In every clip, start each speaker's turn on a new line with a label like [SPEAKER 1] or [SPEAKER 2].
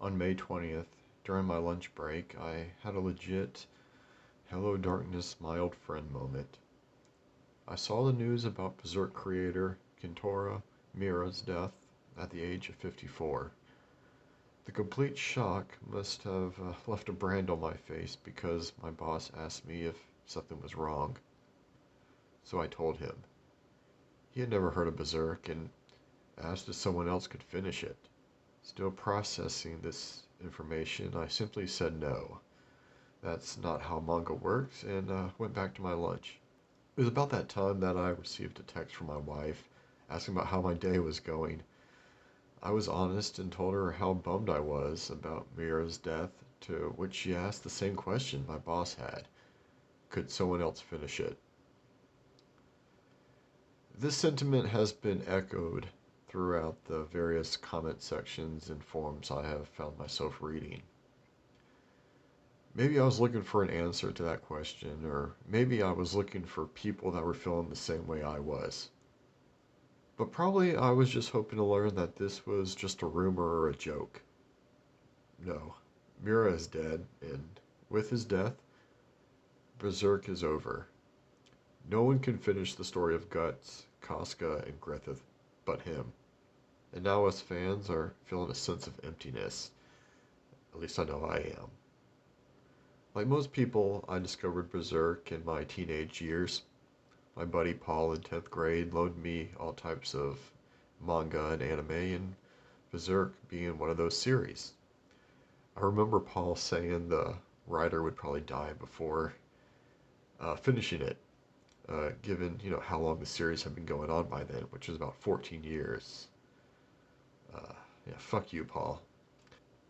[SPEAKER 1] On May 20th, during my lunch break, I had a legit "Hello Darkness, my old friend" moment. I saw the news about Berserk creator Kentora Mira's death at the age of 54. The complete shock must have left a brand on my face because my boss asked me if something was wrong. So I told him. He had never heard of Berserk and asked if someone else could finish it. Still processing this information, I simply said no. That's not how manga works, and went back to my lunch. It was about that time that I received a text from my wife asking about how my day was going. I was honest and told her how bummed I was about Mira's death, to which she asked the same question my boss had. Could someone else finish it? This sentiment has been echoed throughout the various comment sections and forums I have found myself reading. Maybe I was looking for an answer to that question, or maybe I was looking for people that were feeling the same way I was. But probably I was just hoping to learn that this was just a rumor or a joke. No, Mira is dead, and with his death, Berserk is over. No one can finish the story of Guts, Casca, and Griffith but him. And now us fans are feeling a sense of emptiness. At least I know I am. Like most people, I discovered Berserk in my teenage years. My buddy Paul in 10th grade loaned me all types of manga and anime, and Berserk being one of those series. I remember Paul saying the writer would probably die before finishing it, given how long the series had been going on by then, which was about 14 years. Yeah, fuck you, Paul.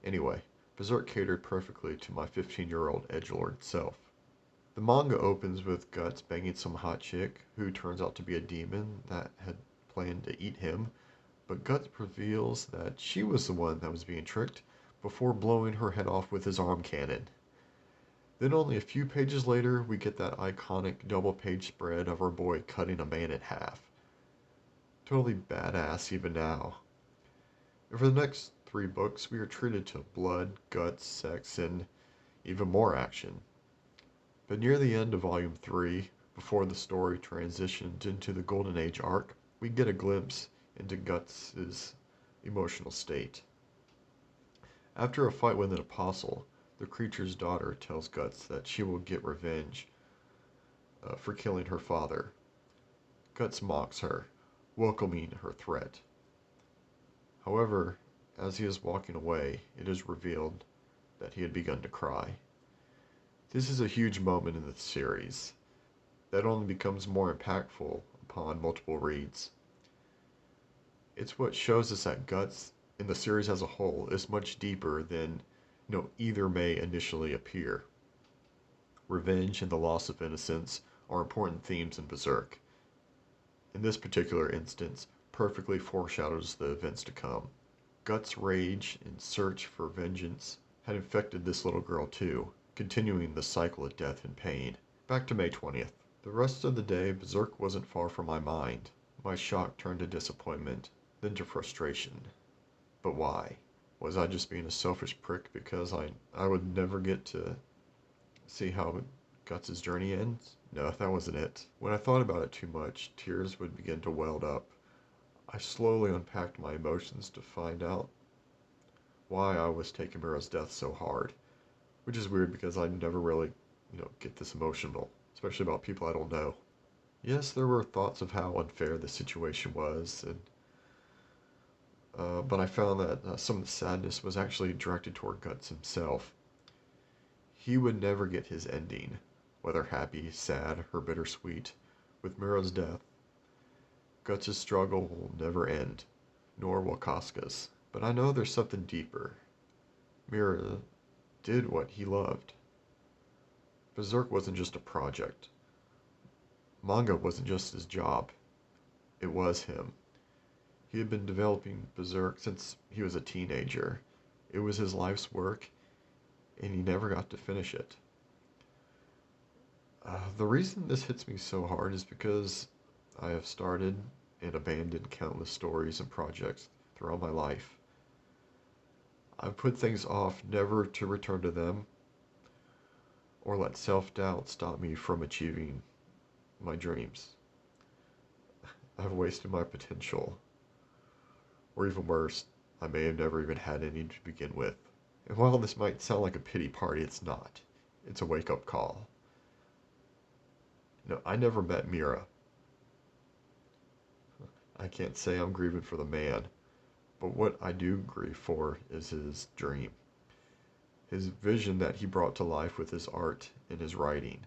[SPEAKER 1] Anyway, Berserk catered perfectly to my 15-year-old edgelord self. The manga opens with Guts banging some hot chick who turns out to be a demon that had planned to eat him, but Guts reveals that she was the one that was being tricked before blowing her head off with his arm cannon. Then only a few pages later, we get that iconic double-page spread of our boy cutting a man in half. Totally badass even now. And for the next 3 books, we are treated to blood, guts, sex, and even more action. But near the end of Volume 3, before the story transitioned into the Golden Age arc, we get a glimpse into Guts' emotional state. After a fight with an apostle, the creature's daughter tells Guts that she will get revenge for killing her father. Guts mocks her, welcoming her threat. However, as he is walking away, it is revealed that he had begun to cry. This is a huge moment in the series that only becomes more impactful upon multiple reads. It's what shows us that Guts, in the series as a whole, is much deeper than either may initially appear. Revenge and the loss of innocence are important themes in Berserk. In this particular instance, perfectly foreshadows the events to come. Guts' rage and search for vengeance had infected this little girl too, continuing the cycle of death and pain. Back to May 20th. The rest of the day, Berserk wasn't far from my mind. My shock turned to disappointment, then to frustration. But why? Was I just being a selfish prick because I would never get to see how Guts' journey ends? No, that wasn't it. When I thought about it too much, tears would begin to well up. I slowly unpacked my emotions to find out why I was taking Mira's death so hard. Which is weird because I never really, get this emotional, especially about people I don't know. Yes, there were thoughts of how unfair the situation was, but I found that some of the sadness was actually directed toward Guts himself. He would never get his ending, whether happy, sad, or bittersweet, with Mira's death. Guts' struggle will never end, nor will Casca's. But I know there's something deeper. Mira did what he loved. Berserk wasn't just a project. Manga wasn't just his job. It was him. He had been developing Berserk since he was a teenager. It was his life's work, and he never got to finish it. The reason this hits me so hard is because I have started and abandoned countless stories and projects throughout my life. I've put things off never to return to them or let self-doubt stop me from achieving my dreams. I've wasted my potential, or even worse, I may have never even had any to begin with. And while this might sound like a pity party, it's not. It's a wake-up call. No, I never met Mira. I can't say I'm grieving for the man, but what I do grieve for is his dream. His vision that he brought to life with his art and his writing.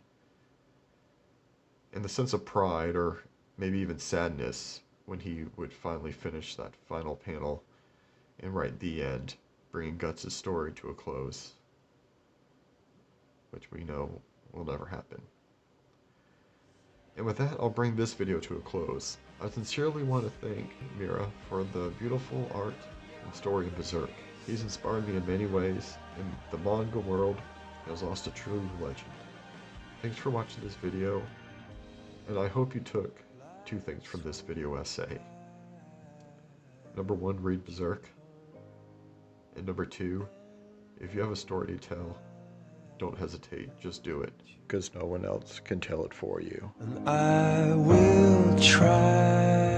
[SPEAKER 1] And the sense of pride, or maybe even sadness, when he would finally finish that final panel and write the end, bringing Guts' story to a close, which we know will never happen. And with that, I'll bring this video to a close. I sincerely want to thank Mira for the beautiful art and story of Berserk. He's inspired me in many ways, and the manga world has lost a true legend. Thanks for watching this video, and I hope you took 2 things from this video essay. Number 1, read Berserk. And number 2, if you have a story to tell, don't hesitate, just do it, because no one else can tell it for you.
[SPEAKER 2] And I will try.